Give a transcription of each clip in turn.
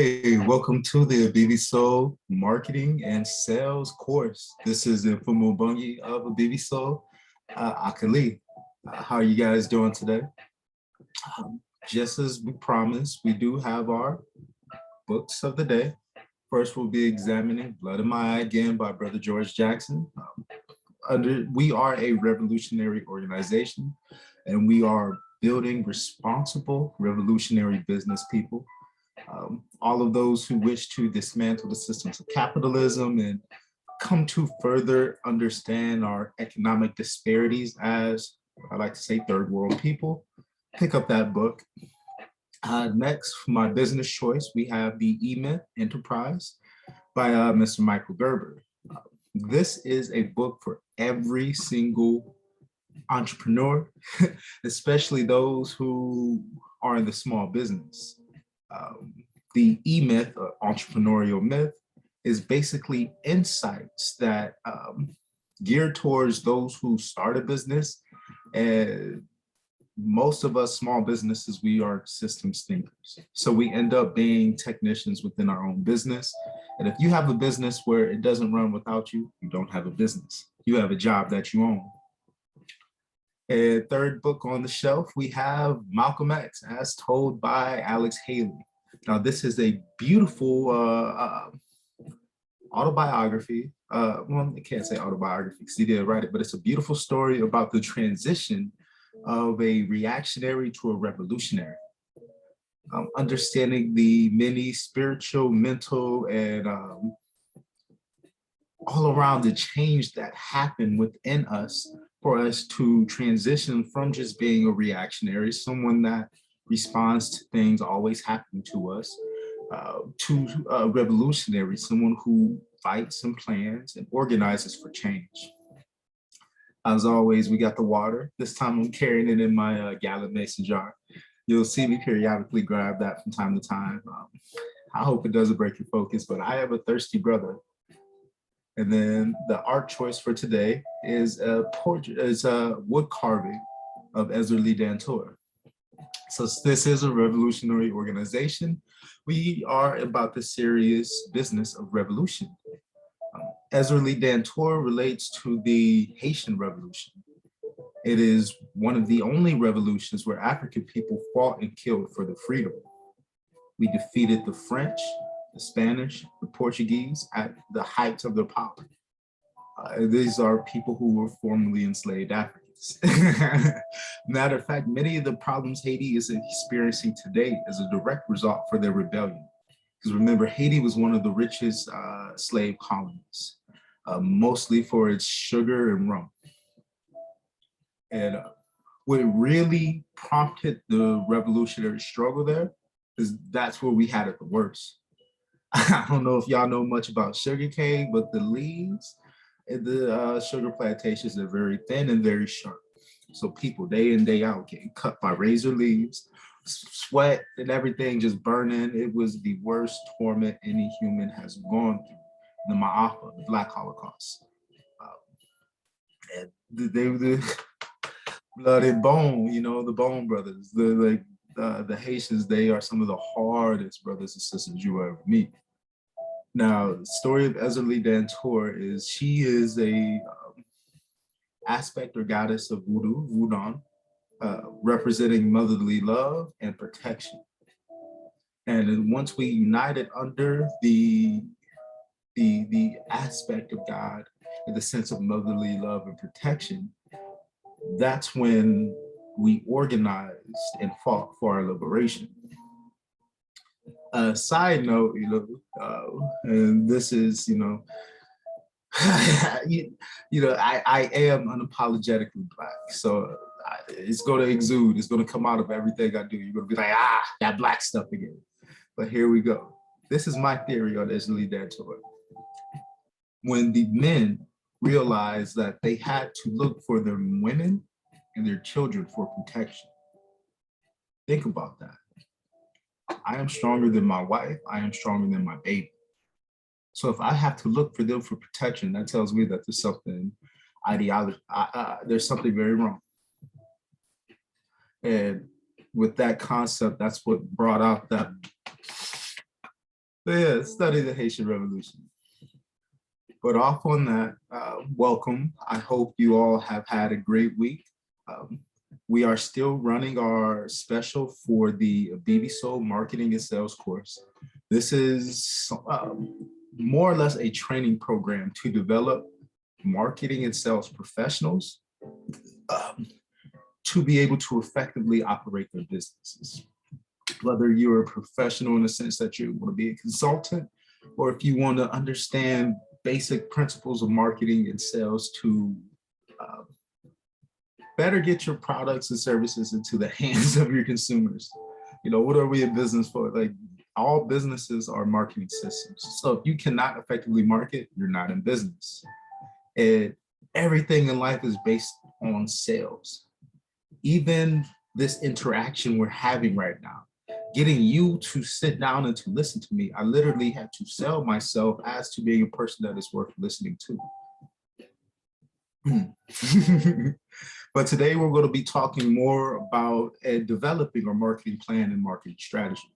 Hey, welcome to the BB Marketing and Sales course. This is the Bungi of BB Akali. How are you guys doing today? Just as we promised, we do have our books of the day. First, we'll be examining Blood in My Eye again by Brother George Jackson. We are a revolutionary organization, and we are building responsible revolutionary business people. All of those who wish to dismantle the systems of capitalism and come to further understand our economic disparities as, I like to say, third world people, pick up that book. Next, my business choice, we have the E-Myth Enterprise by Mr. Michael Gerber. This is a book for every single entrepreneur, especially those who are in the small business. The E-Myth, or entrepreneurial myth, is basically insights that geared towards those who start a business. And most of us small businesses, we are systems thinkers. So we end up being technicians within our own business. And if you have a business where it doesn't run without you, you don't have a business. You have a job that you own. And third book on the shelf, we have Malcolm X, as told by Alex Haley. Now, this is a beautiful autobiography. Well, I can't say autobiography because he didn't write it, but it's a beautiful story about the transition of a reactionary to a revolutionary. Understanding the many spiritual, mental, and all around the change that happened within us for us to transition from just being a reactionary, someone that responds to things always happening to us, to a revolutionary, someone who fights and plans and organizes for change. As always, we got the water. This time I'm carrying it in my gallon mason jar. You'll see me periodically grab that from time to time. I hope it doesn't break your focus, but I have a thirsty brother. And then the art choice for today is a wood carving of Ezurlie Dantor. So this is a revolutionary organization. We are about the serious business of revolution. Ezurlie Dantor relates to the Haitian Revolution. It is one of the only revolutions where African people fought and killed for the freedom. We defeated the French, the Spanish, the Portuguese at the height of their power. These are people who were formerly enslaved Africans. Matter of fact, many of the problems Haiti is experiencing today is a direct result for their rebellion. Because remember, Haiti was one of the richest slave colonies, mostly for its sugar and rum. And what really prompted the revolutionary struggle there is that's where we had it the worst. I don't know if y'all know much about sugarcane, but the leaves in the sugar plantations are very thin and very sharp. So people day in, day out getting cut by razor leaves, sweat and everything just burning. It was the worst torment any human has gone through. The Ma'afa, the Black Holocaust. And the blood and bone, you know, the Bone Brothers, the Haitians, they are some of the hardest brothers and sisters you will ever meet. Now, the story of Ezurlie Dantor is she is a aspect or goddess of voodoo, Voodoo, representing motherly love and protection. And once we united under the aspect of God in the sense of motherly love and protection, that's when we organized and fought for our liberation. Side note, and this is, I am unapologetically Black. So it's going to exude, it's going to come out of everything I do. You're going to be like, that Black stuff again. But here we go. This is my theory on Ezurlie Dantor. When the men realized that they had to look for their women and their children for protection. Think about that. I am stronger than my wife. I am stronger than my baby. So if I have to look for them for protection, that tells me that there's something there's something very wrong. And with that concept, that's what brought out that But yeah, study the Haitian Revolution. But off on that, welcome. I hope you all have had a great week. Um, we are still running our special for the BB Marketing and Sales course. This is more or less a training program to develop marketing and sales professionals to be able to effectively operate their businesses. Whether you're a professional in the sense that you want to be a consultant, or if you want to understand basic principles of marketing and sales to better get your products and services into the hands of your consumers. You know, what are we in business for? Like, all businesses are marketing systems. So if you cannot effectively market, you're not in business. And everything in life is based on sales. Even this interaction we're having right now, getting you to sit down and to listen to me, I literally had to sell myself as to being a person that is worth listening to. But today we're going to be talking more about developing our marketing plan and marketing strategy.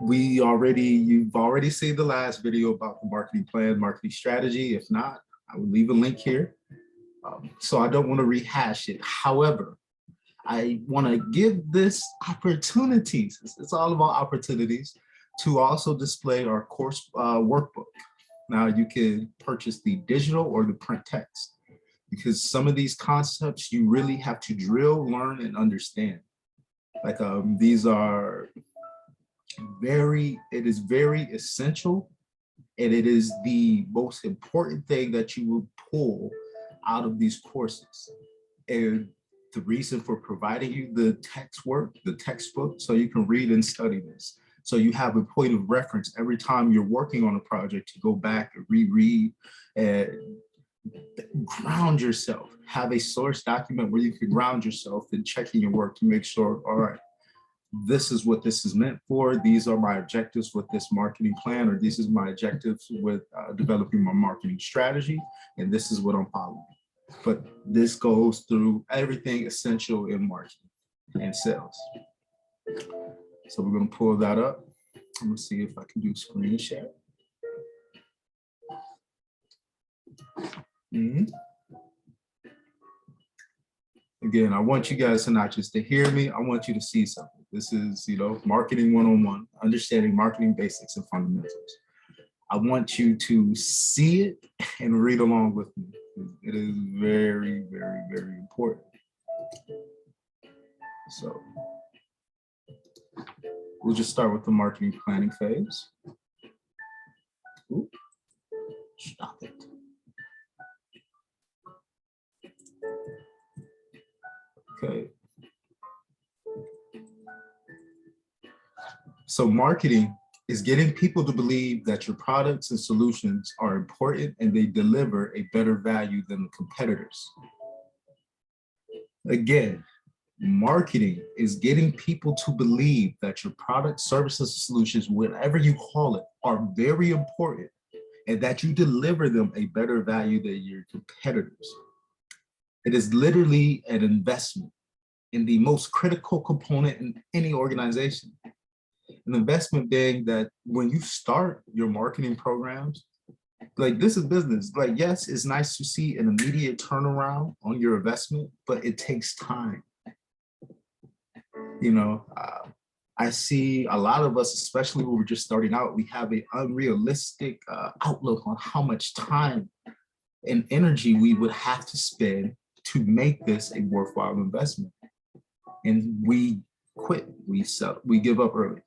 You've already seen the last video about the marketing plan, marketing strategy. If not, I will leave a link here. So I don't want to rehash it. However, I want to give this opportunities. It's all about opportunities to also display our course workbook. Now you can purchase the digital or the print text, because some of these concepts you really have to drill, learn, and understand. Like these are it is very essential, and it is the most important thing that you will pull out of these courses. And the reason for providing you the textbook, so you can read and study this. So you have a point of reference every time you're working on a project to go back and reread and ground yourself. Have a source document where you can ground yourself in checking your work to make sure, all right, this is what this is meant for. These are my objectives with this marketing plan, or this is my objectives with developing my marketing strategy, and this is what I'm following. But this goes through everything essential in marketing and sales. So we're going to pull that up. I'm going to see if I can do screen share. Again, I want you guys to not just to hear me, I want you to see something. This is, marketing 101, understanding marketing basics and fundamentals. I want you to see it and read along with me. It is very, very, very important. So we'll just start with the marketing planning phase. Ooh, stop it. Okay. So marketing is getting people to believe that your products and solutions are important and they deliver a better value than the competitors. Again, marketing is getting people to believe that your products, services, solutions, whatever you call it, are very important and that you deliver them a better value than your competitors. It is literally an investment in the most critical component in any organization. An investment being that when you start your marketing programs, like, this is business. Like, yes, it's nice to see an immediate turnaround on your investment, but it takes time. I see a lot of us, especially when we're just starting out, we have an unrealistic outlook on how much time and energy we would have to spend to make this a worthwhile investment. And we quit, we sell, we give up early.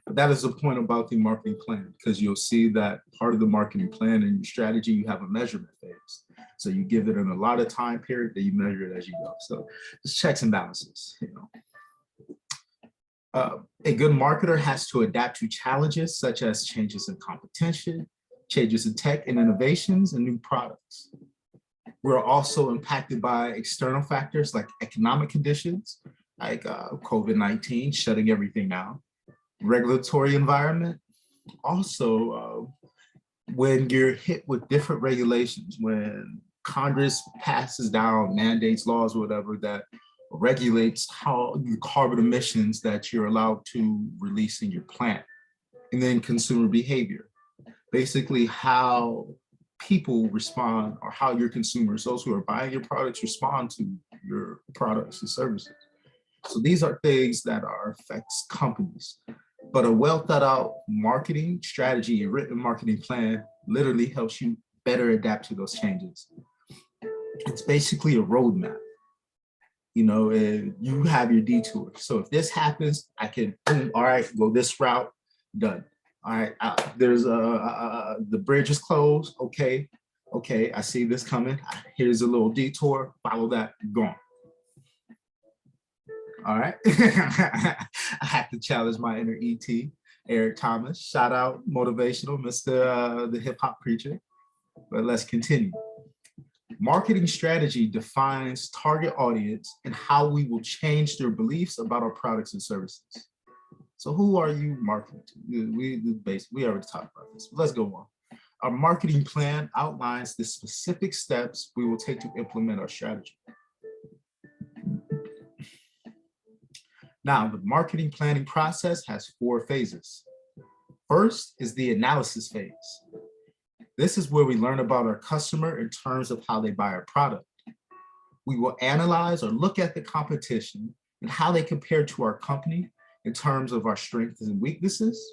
But that is the point about the marketing plan, because you'll see that part of the marketing plan and your strategy, you have a measurement phase. So you give it in a lot of time period, that you measure it as you go. So it's checks and balances. A good marketer has to adapt to challenges such as changes in competition, changes in tech and innovations, and new products. We're also impacted by external factors like economic conditions, like COVID-19 shutting everything down, regulatory environment. Also, when you're hit with different regulations, when Congress passes down mandates, laws, whatever, that, regulates how the carbon emissions that you're allowed to release in your plant. And then consumer behavior, basically how people respond, or how your consumers, those who are buying your products, respond to your products and services. So these are things that affects companies. But a well thought out marketing strategy, a written marketing plan, literally helps you better adapt to those changes. It's basically a roadmap. You know, and you have your detour. So if this happens, I can, boom, all right, go this route, done. All right, there's the bridge is closed. Okay, I see this coming. Here's a little detour, follow that, gone. All right. I had to challenge my inner ET, Eric Thomas. Shout out, motivational, Mr. The hip hop preacher. But let's continue. Marketing strategy defines target audience and how we will change their beliefs about our products and services. So who are you marketing to? We already talked about this, but let's go on. Our marketing plan outlines the specific steps we will take to implement our strategy. Now, the marketing planning process has 4 phases. First is the analysis phase. This is where we learn about our customer in terms of how they buy our product. We will analyze or look at the competition and how they compare to our company in terms of our strengths and weaknesses.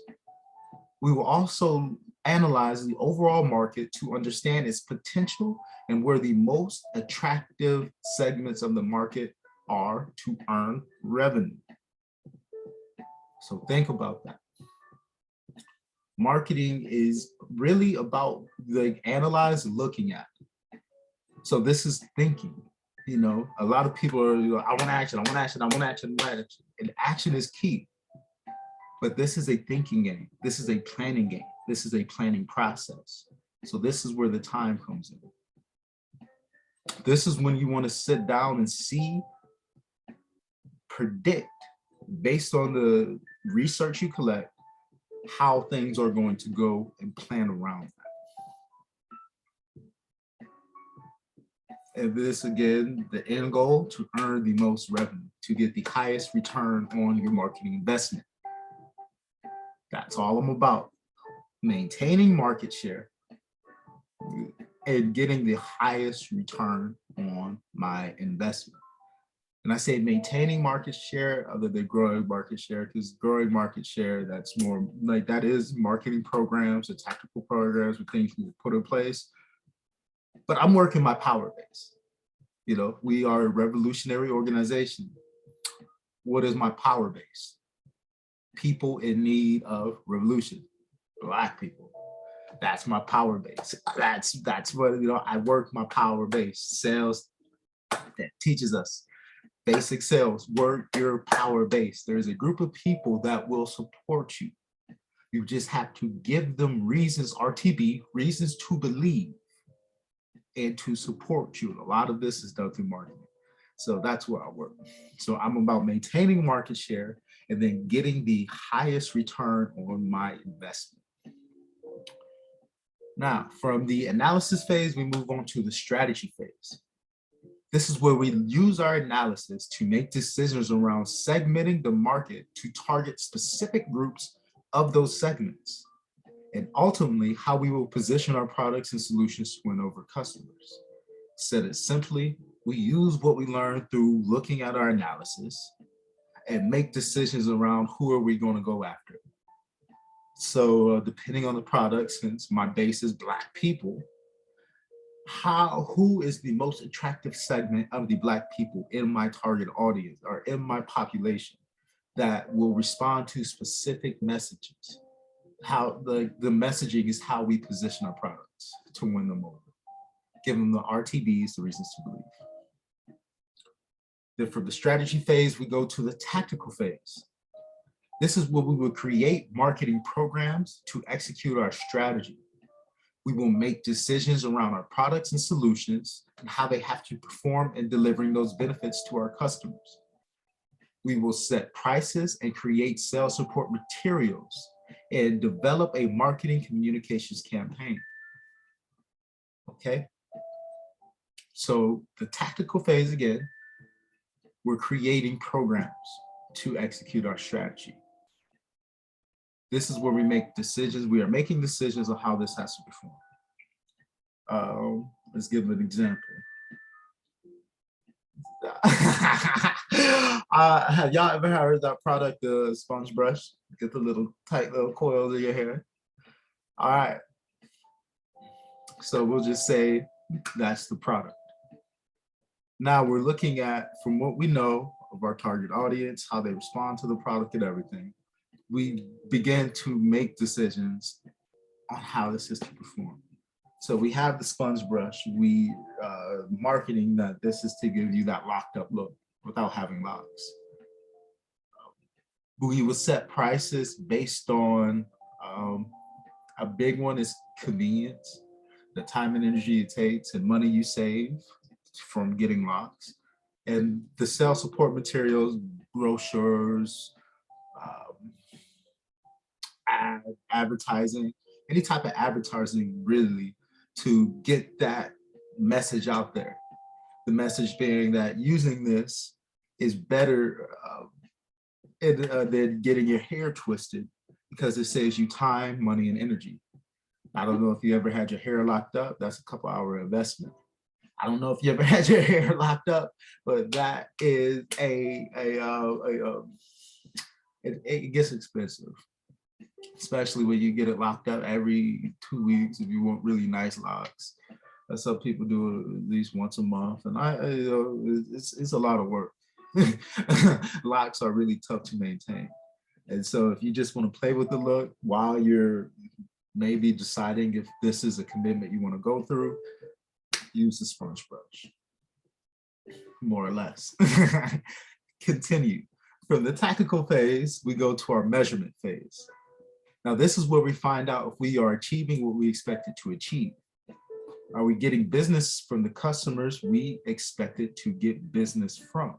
We will also analyze the overall market to understand its potential and where the most attractive segments of the market are to earn revenue. So think about that. Marketing is really about analyze and looking at. So this is thinking. You know, a lot of people are, I want action, I want action, I want action, I want action. And action is key. But this is a thinking game. This is a planning game. This is a planning process. So this is where the time comes in. This is when you want to sit down and see, predict, based on the research you collect, how things are going to go and plan around that. And this, again, the end goal, to earn the most revenue, to get the highest return on your marketing investment. That's all I'm about. Maintaining market share and getting the highest return on my investment. And I say maintaining market share other than growing market share, because growing market share, that's more like, that is marketing programs and tactical programs and things we put in place. But I'm working my power base. You know, we are a revolutionary organization. What is my power base? People in need of revolution, Black people. That's my power base. That's what, you know, I work my power base. Sales, that teaches us basic sales, work your power base. There's a group of people that will support you. You just have to give them reasons, RTB, reasons to believe and to support you. And a lot of this is done through marketing. So that's where I work. So I'm about maintaining market share and then getting the highest return on my investment. Now, from the analysis phase, we move on to the strategy phase. This is where we use our analysis to make decisions around segmenting the market to target specific groups of those segments, and ultimately how we will position our products and solutions to win over customers. Said it simply, we use what we learned through looking at our analysis and make decisions around who are we going to go after. So depending on the product, since my base is Black people, who is the most attractive segment of the Black people in my target audience or in my population that will respond to specific messages? How the messaging is how we position our products to win them over. Give them the RTBs, the reasons to believe. Then from the strategy phase, we go to the tactical phase. This is where we will create marketing programs to execute our strategy. We will make decisions around our products and solutions and how they have to perform in delivering those benefits to our customers. We will set prices and create sales support materials and develop a marketing communications campaign. Okay. So the tactical phase again, we're creating programs to execute our strategy. This is where we make decisions. We are making decisions on how this has to perform. Let's give an example. Have y'all ever heard that product, the sponge brush? Get the little tight little coils in your hair. All right. So we'll just say that's the product. Now we're looking at, from what we know of our target audience, how they respond to the product and everything, we begin to make decisions on how this is to perform. So we have the sponge brush, we marketing that this is to give you that locked up look without having locks. We will set prices based on, a big one is convenience, the time and energy it takes and money you save from getting locks. And the sales support materials, brochures, advertising, any type of advertising really to get that message out there. The message being that using this is better than getting your hair twisted, because it saves you time, money, and energy. I don't know if you ever had your hair locked up. That's a couple-hour investment. I don't know if you ever had your hair locked up, but that is it gets expensive, especially when you get it locked up every 2 weeks if you want really nice locks. Some people do it at least once a month, and it's a lot of work. Locks are really tough to maintain. And so if you just want to play with the look while you're maybe deciding if this is a commitment you want to go through, use the sponge brush, more or less. Continue. From the tactical phase, we go to our measurement phase. Now, this is where we find out if we are achieving what we expected to achieve. Are we getting business from the customers we expected to get business from?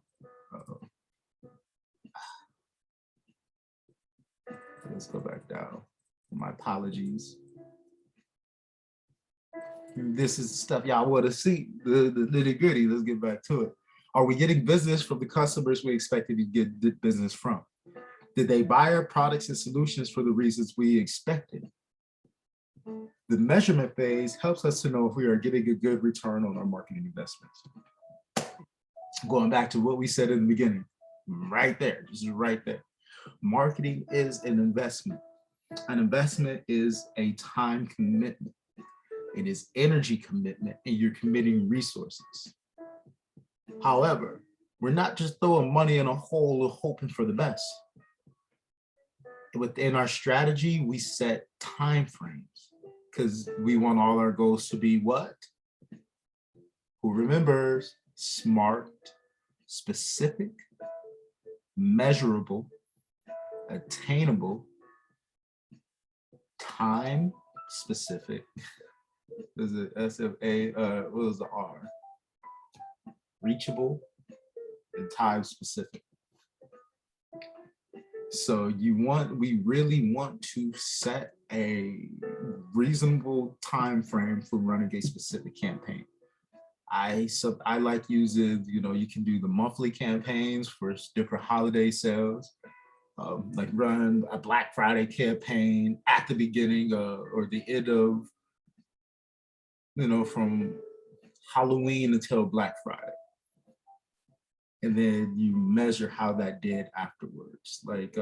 Let's go back down. My apologies. This is stuff y'all want to see, the nitty gritty. Let's get back to it. Are we getting business from the customers we expected to get business from? Did they buy our products and solutions for the reasons we expected? The measurement phase helps us to know if we are getting a good return on our marketing investments. Going back to what we said in the beginning, right there, just right there. Marketing is an investment. An investment is a time commitment. It is energy commitment, and you're committing resources. However, we're not just throwing money in a hole hoping for the best. Within our strategy, we set time frames because we want all our goals to be what? Who remembers? Smart, specific, measurable, attainable, time specific. Is it SFA? What was the R? Reachable and time specific. So we really want to set a reasonable time frame for running a specific campaign. I like using, you can do the monthly campaigns for different holiday sales, like run a Black Friday campaign at the beginning or the end of, from Halloween until Black Friday. And then you measure how that did afterwards. Like,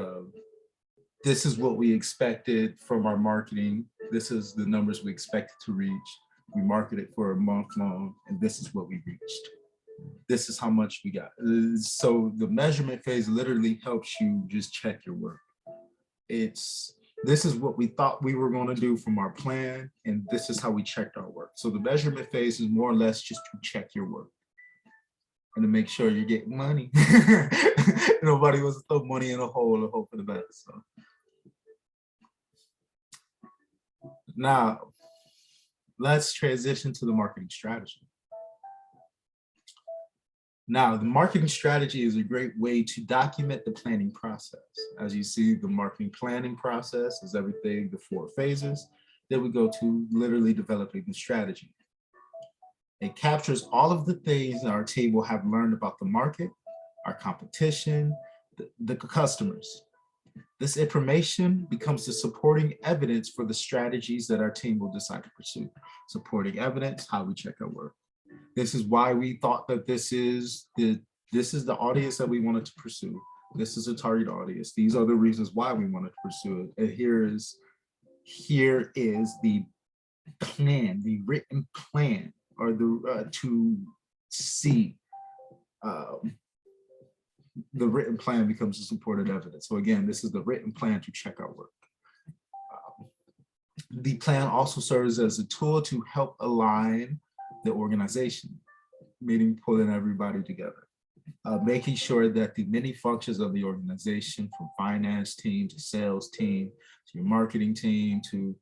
this is what we expected from our marketing. This is the numbers we expected to reach. We marketed for a month long, and this is what we reached. This is how much we got. So the measurement phase literally helps you just check your work. This is what we thought we were going to do from our plan, and this is how we checked our work. So the measurement phase is more or less just to check your work and to make sure you get money. Nobody wants to throw money in a hole and hope for the best. So. Now, let's transition to the marketing strategy. Now, the marketing strategy is a great way to document the planning process. As you see, the marketing planning process is everything, the 4 phases. Then we go to literally developing the strategy. It captures all of the things our team will have learned about the market, our competition, the customers. This information becomes the supporting evidence for the strategies that our team will decide to pursue. Supporting evidence, how we check our work. This is why we thought that this is the audience that we wanted to pursue. This is a target audience. These are the reasons why we wanted to pursue it. And here is the plan, the written plan, or the to see. The written plan becomes the supported evidence. So again, this is the written plan to check our work. The plan also serves as a tool to help align the organization, meaning pulling everybody together, making sure that the many functions of the organization, from finance team to sales team to your marketing team to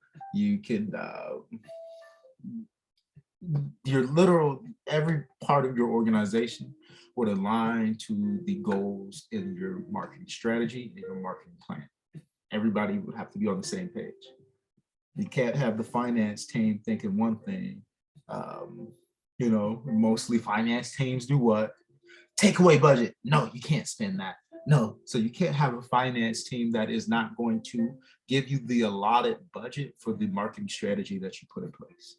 your literal every part of your organization would align to the goals in your marketing strategy and your marketing plan. Everybody would have to be on the same page. You can't have the finance team thinking one thing. Mostly finance teams do what? Take away budget. No, you can't spend that. No, so you can't have a finance team that is not going to give you the allotted budget for the marketing strategy that you put in place.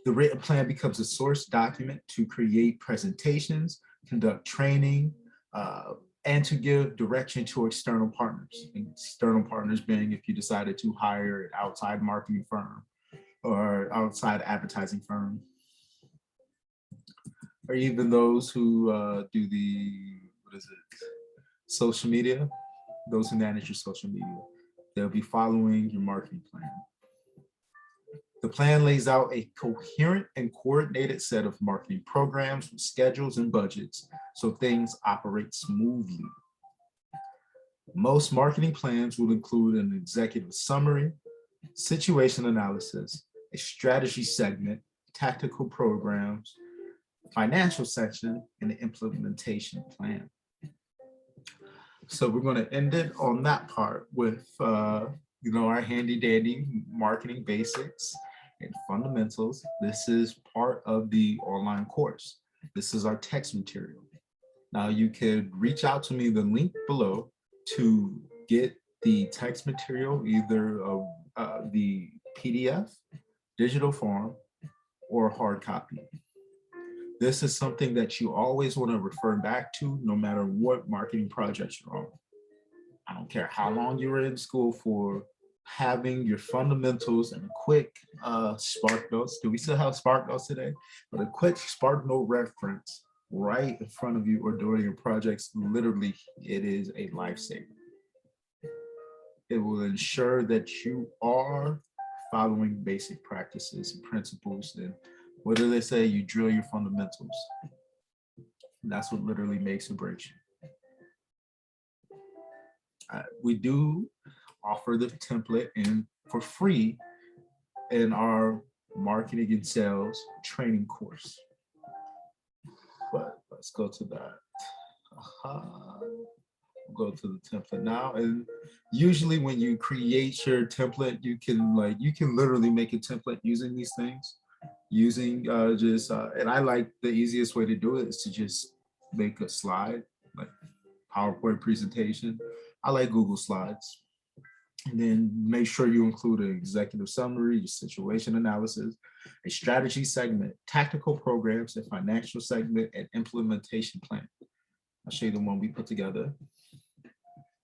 The written plan becomes a source document to create presentations, conduct training, and to give direction to external partners. External partners being if you decided to hire an outside marketing firm or outside advertising firm, or even those who do social media, those who manage your social media. They'll be following your marketing plan. The plan lays out a coherent and coordinated set of marketing programs with schedules and budgets so things operate smoothly. Most marketing plans will include an executive summary, situation analysis, a strategy segment, tactical programs, financial section, and an implementation plan. So we're going to end it on that part with our handy dandy marketing basics and fundamentals. This is part of the online course. This is our text material. Now you could reach out to me, the link below, to get the text material, either the PDF, digital form, or hard copy. This is something that you always want to refer back to no matter what marketing project you're on. I don't care how long you were in school for, having your fundamentals and a quick Spark Notes. Do we still have Spark Notes today? But a quick Spark Note reference right in front of you or during your projects, literally, it is a lifesaver. It will ensure that you are following basic practices and principles. And what do they say? You drill your fundamentals. And that's what literally makes or breaks you. We do offer the template for free in our marketing and sales training course. But let's go to that. Go to the template now. And usually when you create your template, you can literally make a template using these things. And I like the easiest way to do it is to just make a slide, like PowerPoint presentation. I like Google Slides. And then make sure you include an executive summary, your situation analysis, a strategy segment, tactical programs, a financial segment, and implementation plan. I'll show you the one we put together.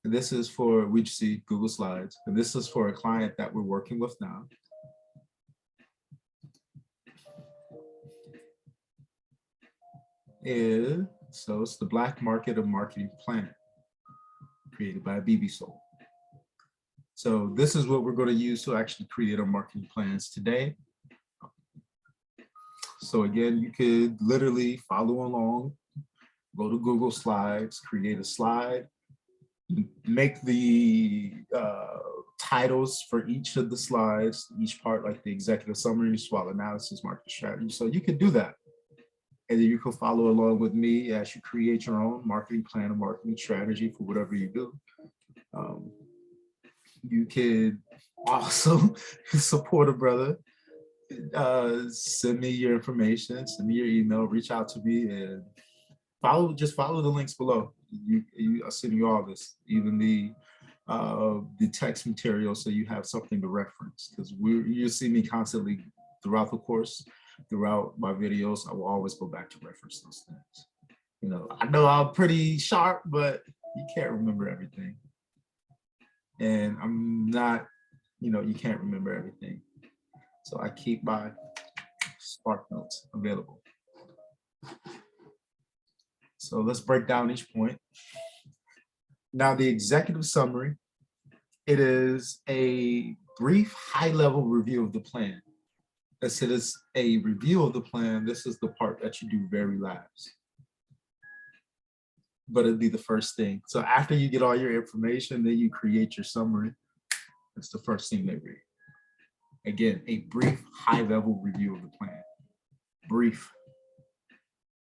And this is for, we see Google Slides, and this is for a client that we're working with now. So it's the Black Market of Marketing Plan, created by BB Soul. So this is what we're going to use to actually create our marketing plans today. So again, you could literally follow along, go to Google Slides, create a slide, make the titles for each of the slides, each part, like the executive summary, SWOT analysis, market strategy. So you could do that. And then you can follow along with me as you create your own marketing plan and marketing strategy for whatever you do. You could also support a brother Send me your information, send me your email, reach out to me, and just follow the links below. I'll send you all this, even the text material, so you have something to reference, because you'll see me constantly throughout the course, throughout my videos. I will always go back to reference those things. You know, I know I'm pretty sharp, but you can't remember everything. And I'm not, you can't remember everything. So I keep my Spark Notes available. So let's break down each point. Now, the executive summary, it is a brief high-level review of the plan. As it is a review of the plan, this is the part that you do very last. But it'd be the first thing. So after you get all your information, then you create your summary. That's the first thing they read. Again, a brief high-level review of the plan. Brief.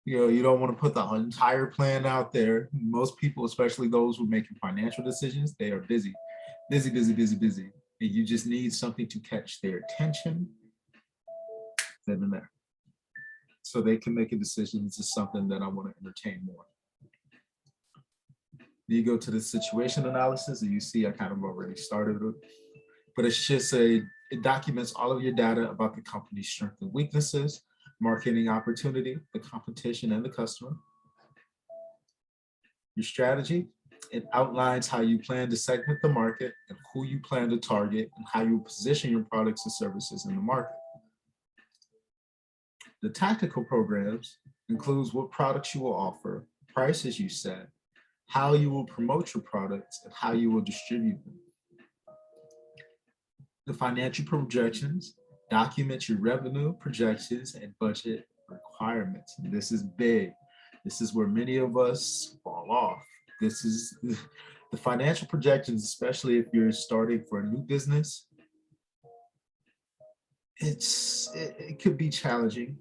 You don't want to put the entire plan out there. Most people, especially those who are making financial decisions, they are busy. Busy. And you just need something to catch their attention. Then and there. So they can make a decision. This is something that I want to entertain more. You go to the situation analysis, and you see I kind of already started it, but it's just it documents all of your data about the company's strengths and weaknesses, marketing opportunity, the competition, and the customer. Your strategy, it outlines how you plan to segment the market and who you plan to target and how you position your products and services in the market. The tactical programs includes what products you will offer, prices you set, how you will promote your products, and how you will distribute them. The financial projections document your revenue projections and budget requirements. And this is big. This is where many of us fall off. This is the financial projections, especially if you're starting for a new business. It could be challenging.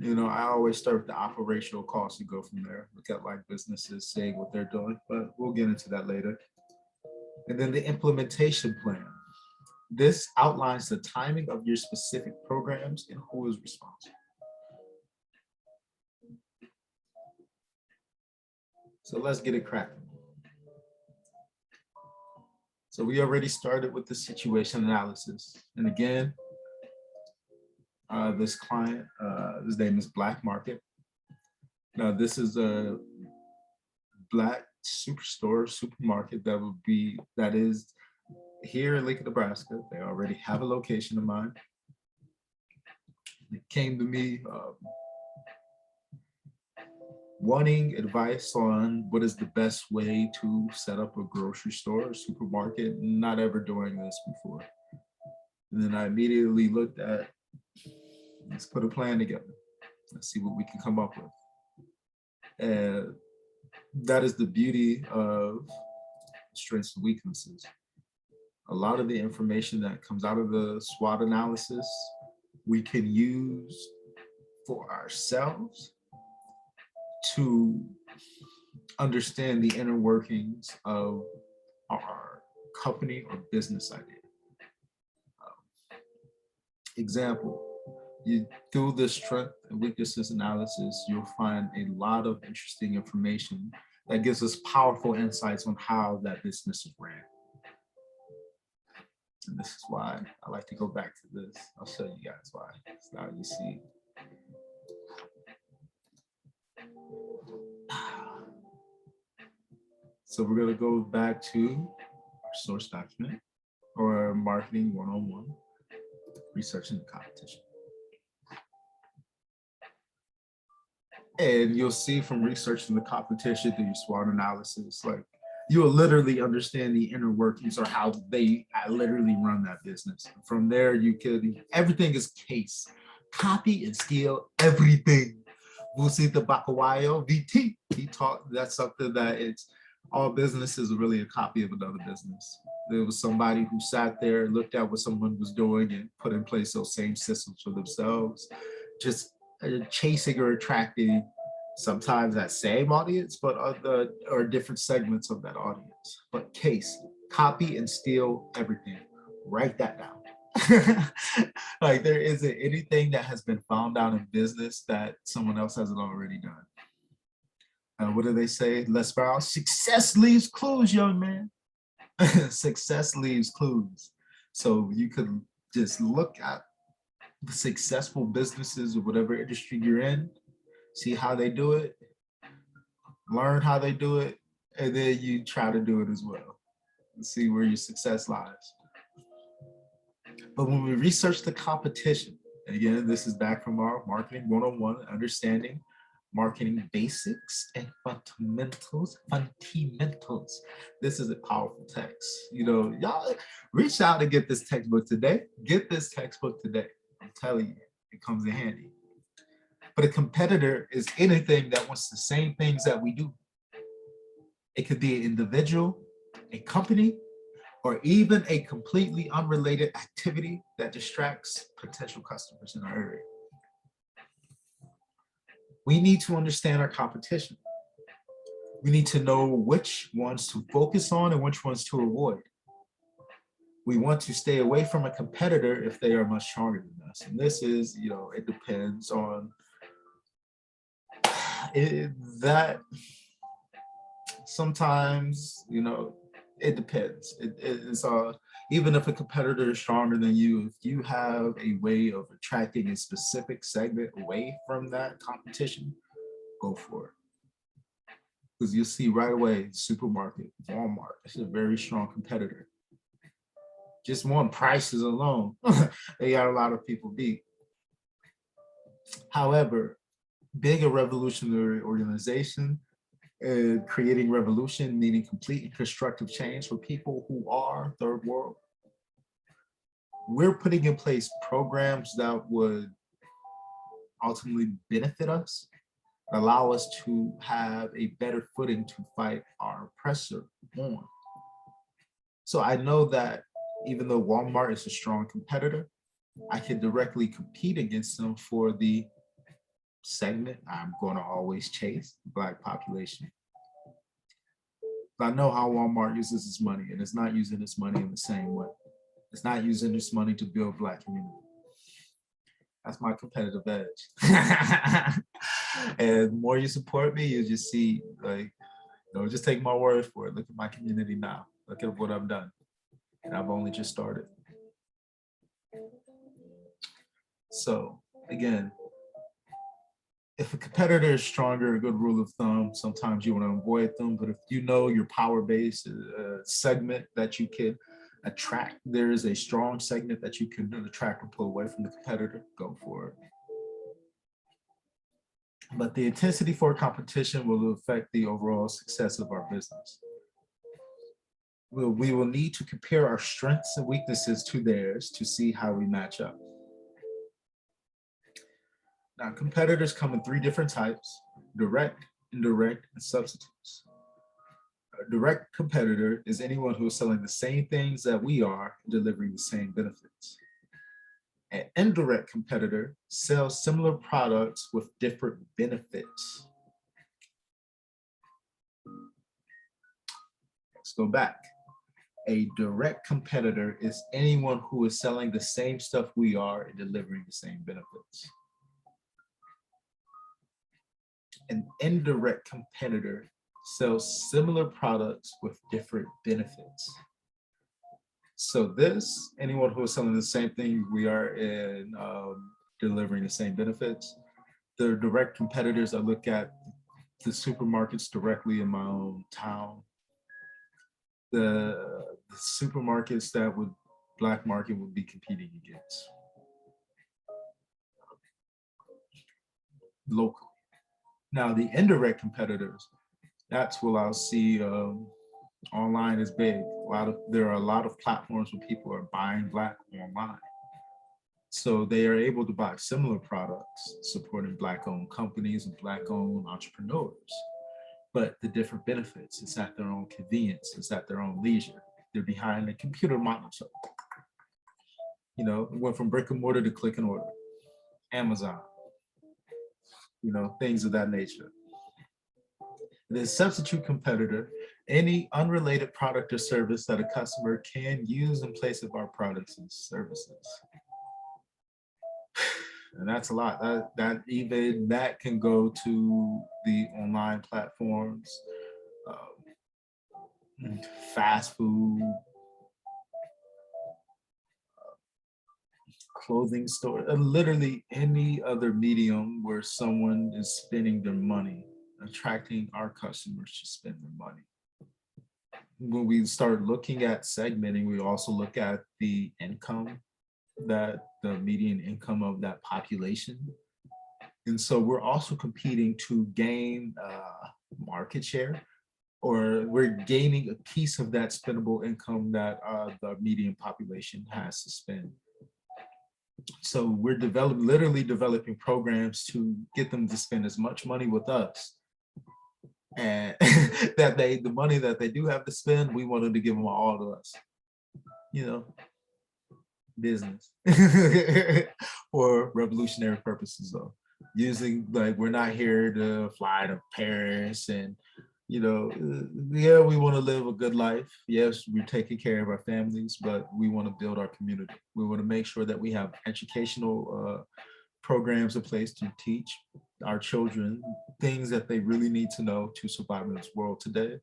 I always start with the operational costs and go from there. Look at like businesses saying what they're doing, but we'll get into that later. And then the implementation plan. This outlines the timing of your specific programs and who is responsible. So let's get it cracking. So we already started with the situation analysis. And again, this client, his name is Black Market. Now this is a Black supermarket that is here in Lincoln, Nebraska. They already have a location in mind. It came to me wanting advice on what is the best way to set up a grocery store or supermarket, not ever doing this before. And then I immediately looked at, let's put a plan together. Let's see what we can come up with. And that is the beauty of strengths and weaknesses. A lot of the information that comes out of the SWOT analysis, we can use for ourselves to understand the inner workings of our company or business idea. Example, through the strength and weaknesses analysis, you'll find a lot of interesting information that gives us powerful insights on how that business is ran. And this is why I like to go back to this. I'll show you guys why. So now you see. So we're going to go back to our source document or marketing 101, researching the competition. And you'll see from researching the competition through your SWOT analysis, like you will literally understand the inner workings or how they literally run that business. From there, everything is case, copy and steal everything. Busita Bakawayo, VT, he taught that's something that all businesses are really a copy of another business. There was somebody who sat there, looked at what someone was doing and put in place those same systems for themselves, just chasing or attracting sometimes that same audience, but or different segments of that audience. But case, copy and steal everything. Write that down. Like there isn't anything that has been found out in business that someone else hasn't already done. What do they say? Les Brown, success leaves clues, young man. Success leaves clues. So you could just look at the successful businesses or whatever industry you're in, see how they do it, learn how they do it, and then you try to do it as well and see where your success lies. But when we research the competition, and again, this is back from our marketing 101, understanding marketing basics and fundamentals. This is a powerful text. You know, y'all reach out and get this textbook today. Get this textbook today. I'm telling you, it comes in handy. But a competitor is anything that wants the same things that we do. It could be an individual, a company, or even a completely unrelated activity that distracts potential customers in our area. We need to understand our competition. We need to know which ones to focus on and which ones to avoid. We want to stay away from a competitor if they are much stronger than us. And this is, you know, it depends on that. Sometimes, you know, it depends. It's even if a competitor is stronger than you, if you have a way of attracting a specific segment away from that competition, go for it. Because you'll see right away, supermarket, Walmart, it's a very strong competitor. Just one prices alone, they got a lot of people beat. However, being a revolutionary organization, creating revolution, meaning complete and constructive change for people who are third world. We're putting in place programs that would ultimately benefit us, allow us to have a better footing to fight our oppressor on. So I know that even though Walmart is a strong competitor, I can directly compete against them for the segment I'm going to always chase, Black population. But I know how Walmart uses its money, and it's not using its money in the same way. It's not using its money to build Black community. That's my competitive edge. And the more you support me, you just see, like, you know, just take my word for it. Look at my community now. Look at what I've done. And I've only just started. So again, if a competitor is stronger, a good rule of thumb, sometimes you want to avoid them. But if you know your power base segment that you can attract, there is a strong segment that you can attract and pull away from the competitor, go for it. But the intensity for competition will affect the overall success of our business. We will need to compare our strengths and weaknesses to theirs to see how we match up. Now, competitors come in three different types: direct, indirect, and substitutes. A direct competitor is anyone who is selling the same things that we are and delivering the same benefits. An indirect competitor sells similar products with different benefits. Let's go back. A direct competitor is anyone who is selling the same stuff we are and delivering the same benefits. An indirect competitor sells similar products with different benefits. So this, anyone who is selling the same thing we are and delivering the same benefits. The direct competitors, I look at the supermarkets directly in my own town. The supermarkets that would Black market would be competing against locally. Now, the indirect competitors, that's what I'll see. Online is big. There are a lot of platforms where people are buying Black online. So they are able to buy similar products, supporting Black-owned companies and Black-owned entrepreneurs. But the different benefits, it's at their own convenience, it's at their own leisure. They're behind a computer monitor. You know, it went from brick and mortar to click and order. Amazon, you know, things of that nature. The substitute competitor any unrelated product or service that a customer can use in place of our products and services. And that's a lot. That even that can go to the online platforms, fast food, clothing store, literally any other medium where someone is spending their money, attracting our customers to spend their money. When we start looking at segmenting, we also look at the income, that the median income of that population. And so we're also competing to gain market share, or we're gaining a piece of that spendable income that the median population has to spend. So we're literally developing programs to get them to spend as much money with us, and that the money that they do have to spend, we wanted to give them all to us, you know, business for revolutionary purposes though. Using, like, we're not here to fly to Paris and, you know, yeah, we want to live a good life. Yes, we're taking care of our families, but we want to build our community. We want to make sure that we have educational programs in place to teach our children things that they really need to know to survive in this world today.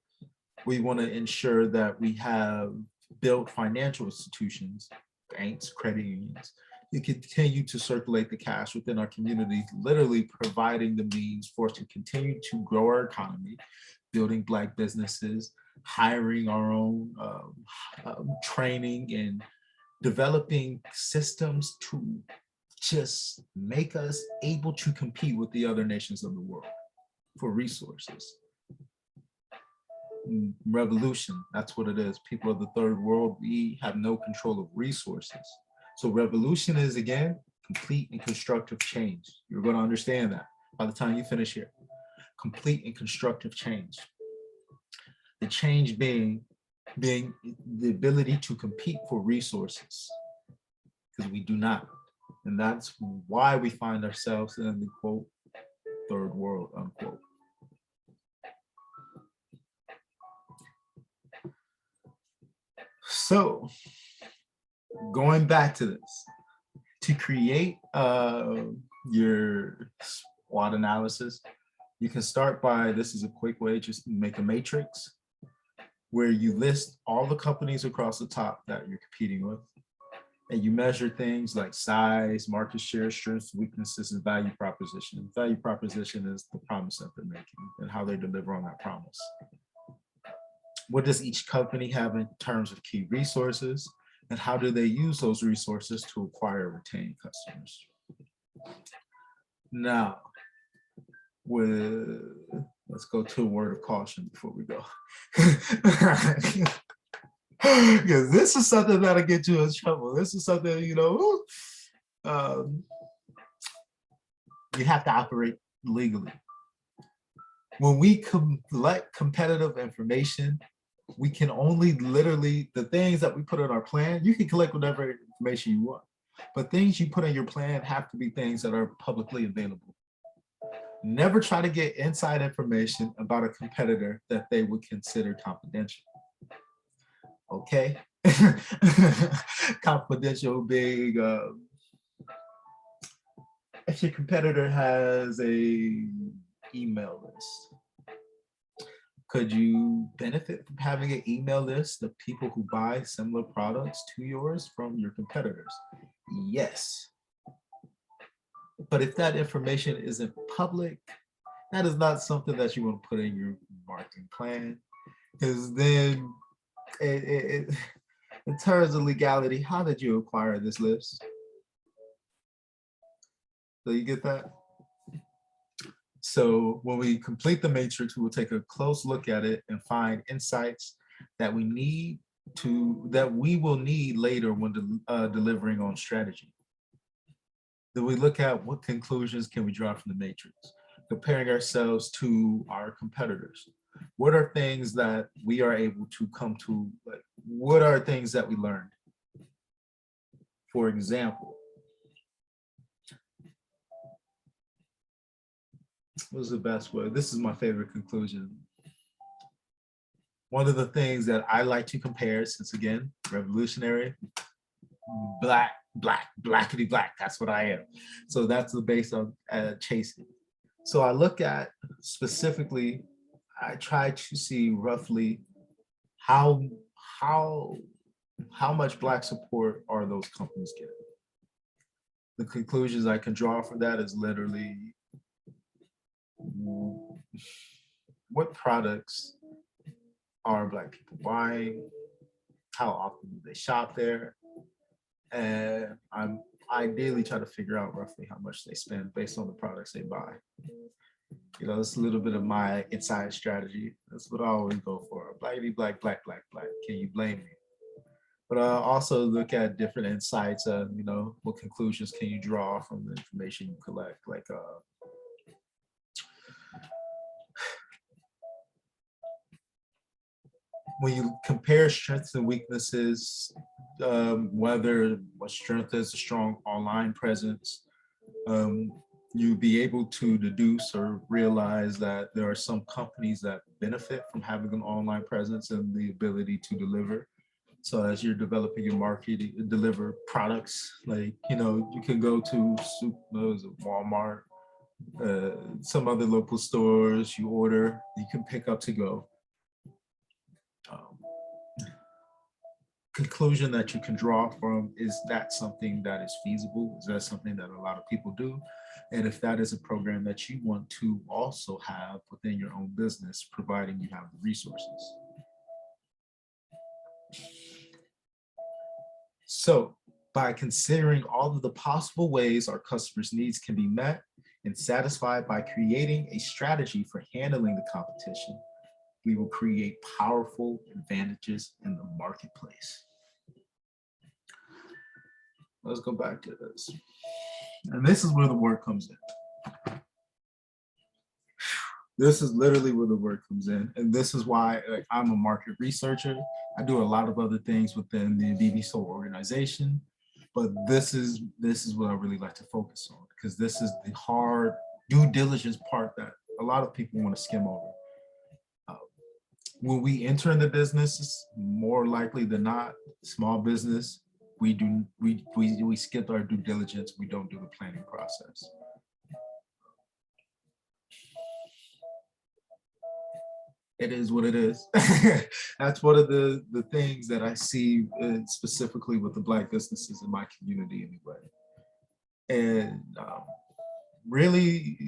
We want to ensure that we have built financial institutions, banks, credit unions, to continue to circulate the cash within our community, literally providing the means for us to continue to grow our economy, building Black businesses, hiring our own, training, and developing systems to just make us able to compete with the other nations of the world for resources. Revolution, that's what it is. People of the third world, we have no control of resources. So revolution is, again, complete and constructive change. You're going to understand that by the time you finish here. Complete and constructive change. The change being the ability to compete for resources, because we do not. And that's why we find ourselves in the, quote, third world, unquote. So going back to this, to create your SWOT analysis, you can start by, this is a quick way, just make a matrix where you list all the companies across the top that you're competing with. And you measure things like size, market share, strengths, weaknesses, and value proposition. Value proposition is the promise that they're making and how they deliver on that promise. What does each company have in terms of key resources, and how do they use those resources to acquire and retain customers? Now, let's go to a word of caution before we go. Because this is something that'll get you in trouble. This is something, you know, you have to operate legally. When we collect competitive information, we can only literally, the things that we put in our plan, you can collect whatever information you want, but things you put in your plan have to be things that are publicly available. Never try to get inside information about a competitor that they would consider confidential. Okay? Confidential being, if your competitor has a email list, could you benefit from having an email list of people who buy similar products to yours from your competitors? Yes. But if that information isn't public, that is not something that you want to put in your marketing plan, because then in terms of legality, how did you acquire this list? So you get that? So when we complete the matrix, we will take a close look at it and find insights that we will need later when delivering on strategy. Then we look at what conclusions can we draw from the matrix, comparing ourselves to our competitors. What are things that we are able to come to, like, what are things that we learned? For example, what's the best way? This is my favorite conclusion. One of the things that I like to compare, since again, revolutionary, blackity black, that's what I am. So that's the base of chasing. So I look at specifically, I try to see roughly how how how much Black support are those companies getting. The conclusions I can draw from that is literally what products are Black people buying, how often do they shop there, and I'm ideally try to figure out roughly how much they spend based on the products they buy. You know, it's a little bit of my inside strategy. That's what I always go for. Blackity black, black, black, black. Can you blame me? But I also look at different insights of, you know, what conclusions can you draw from the information you collect? Like, when you compare strengths and weaknesses, whether what strength is a strong online presence, you'll be able to deduce or realize that there are some companies that benefit from having an online presence and the ability to deliver. So as you're developing your market, you deliver products, like, you know, you can go to Walmart, some other local stores, you order, you can pick up to go. Conclusion that you can draw from, is that something that is feasible? Is that something that a lot of people do? And if that is a program that you want to also have within your own business, providing you have the resources. So by considering all of the possible ways our customers' needs can be met and satisfied by creating a strategy for handling the competition, we will create powerful advantages in the marketplace. Let's go back to this. And this is where the work comes in. This is literally where the work comes in. And this is why, like, I'm a market researcher. I do a lot of other things within the BB Soul organization, but this is what I really like to focus on, because this is the hard due diligence part that a lot of people want to skim over. When we enter in the business, more likely than not, small business, we skip our due diligence. We don't do the planning process. It is what it is. That's one of the things that I see specifically with the Black businesses in my community anyway. And really,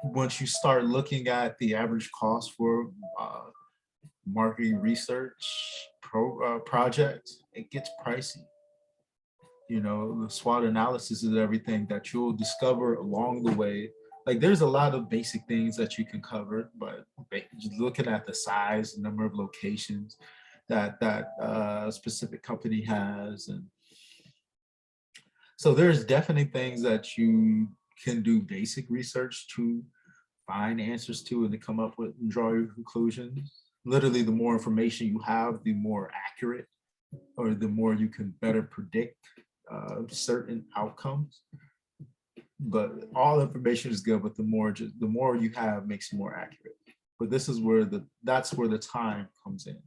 once you start looking at the average cost for marketing research project, it gets pricey. You know, the SWOT analysis is everything that you'll discover along the way. Like, there's a lot of basic things that you can cover, but just looking at the size, the number of locations that specific company has, and so there's definitely things that you can do basic research to find answers to and to come up with and draw your conclusions. Literally, the more information you have, the more accurate, or the more you can better predict certain outcomes. But all information is good, but the more you have makes you more accurate. But this is where that's where the time comes in.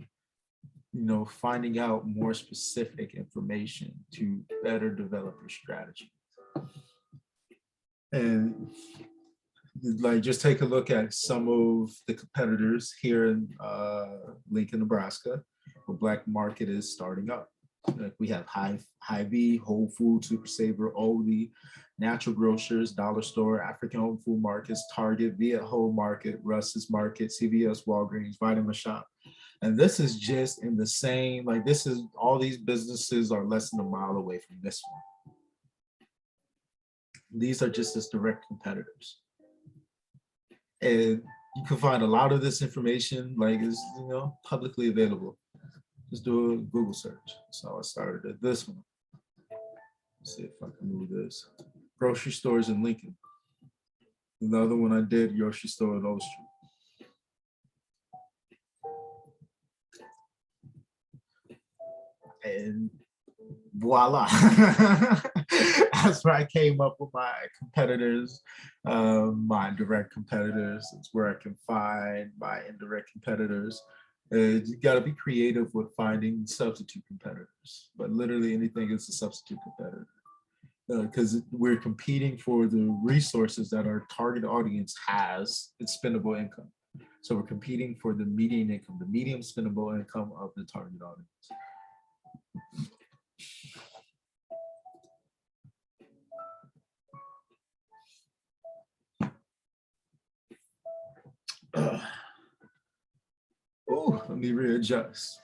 You know, finding out more specific information to better develop your strategy. And like, just take a look at some of the competitors here in Lincoln, Nebraska, where Black market is starting up. Like, we have Hy-Vee, Whole Foods, Super Saver, Aldi, Natural Grocers, Dollar Store, African Home Food Markets, Target, Via Home Market, Russ's Market, CVS, Walgreens, Vitamin Shop. And this is just in the same, like, this is, all these businesses are less than a mile away from this one. These are just as direct competitors. And you can find a lot of this information, like, is, you know, publicly available. Just do a Google search. So I started at this one. Let's see if I can move this. Grocery stores in Lincoln. Another one I did, grocery store in O Street. And voila. That's where I came up with my competitors, my direct competitors. It's where I can find my indirect competitors. You got to be creative with finding substitute competitors, but literally anything is a substitute competitor, because we're competing for the resources that our target audience has. It's spendable income. So we're competing for the median income, the medium spendable income of the target audience. Oh, let me readjust.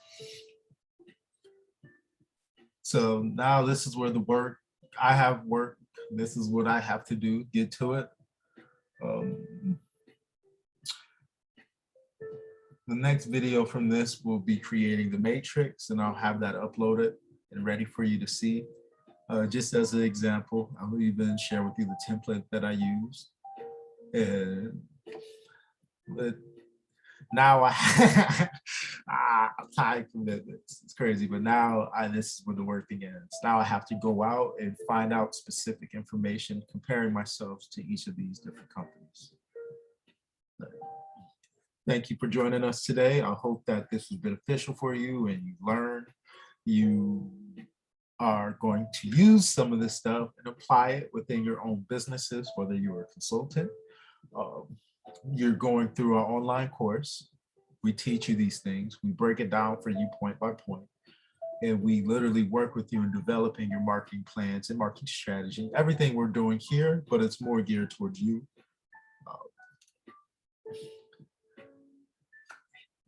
So now this is where the work, I have work, this is what I have to do, get to it. The next video from this will be creating the matrix, and I'll have that uploaded and ready for you to see. Just as an example, I'll even share with you the template that I used. But now time commitments, it's crazy, but now this is where the work begins. Now I have to go out and find out specific information, comparing myself to each of these different companies. Thank you for joining us today. I hope that this was beneficial for you and you learned. You are going to use some of this stuff and apply it within your own businesses, whether you're a consultant. You're going through our online course. We teach you these things. We break it down for you point by point. And we literally work with you in developing your marketing plans and marketing strategy. Everything we're doing here, but it's more geared towards you.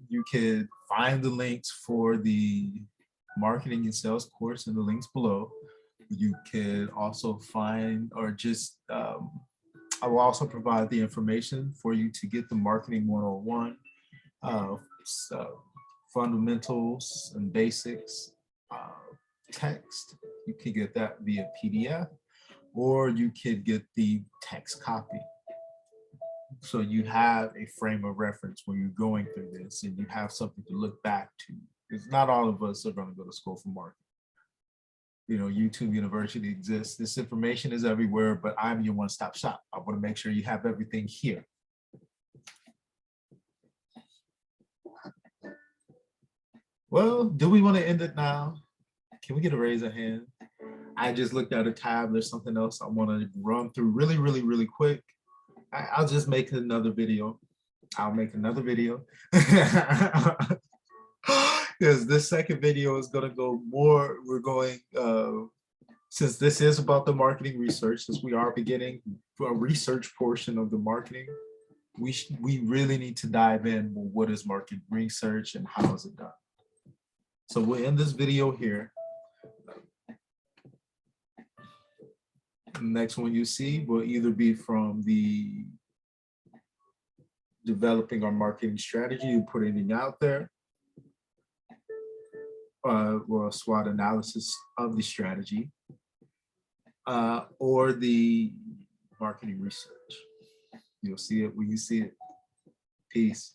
You can find the links for the marketing and sales course in the links below. You can also find, or just, I will also provide the information for you to get the marketing 101, fundamentals and basics text. You can get that via PDF, or you could get the text copy. So you have a frame of reference when you're going through this, and you have something to look back to. Because not all of us are going to go to school for marketing. You know, YouTube University exists. This information is everywhere, but I'm your one-stop shop. I want to make sure you have everything here. Well, do we want to end it now? Can we get a raise of hand? I just looked at a tab. There's something else I want to run through really quick. I'll just make another video. I'll make another video. Because this second video is going to go more, we're going, since this is about the marketing research, since we are beginning a research portion of the marketing, we really need to dive in. Well, what is market research and how is it done? So we'll end this video here. The next one you see will either be from the developing our marketing strategy and putting it out there, or a SWOT analysis of the strategy, or the marketing research. You'll see it when you see it. Peace.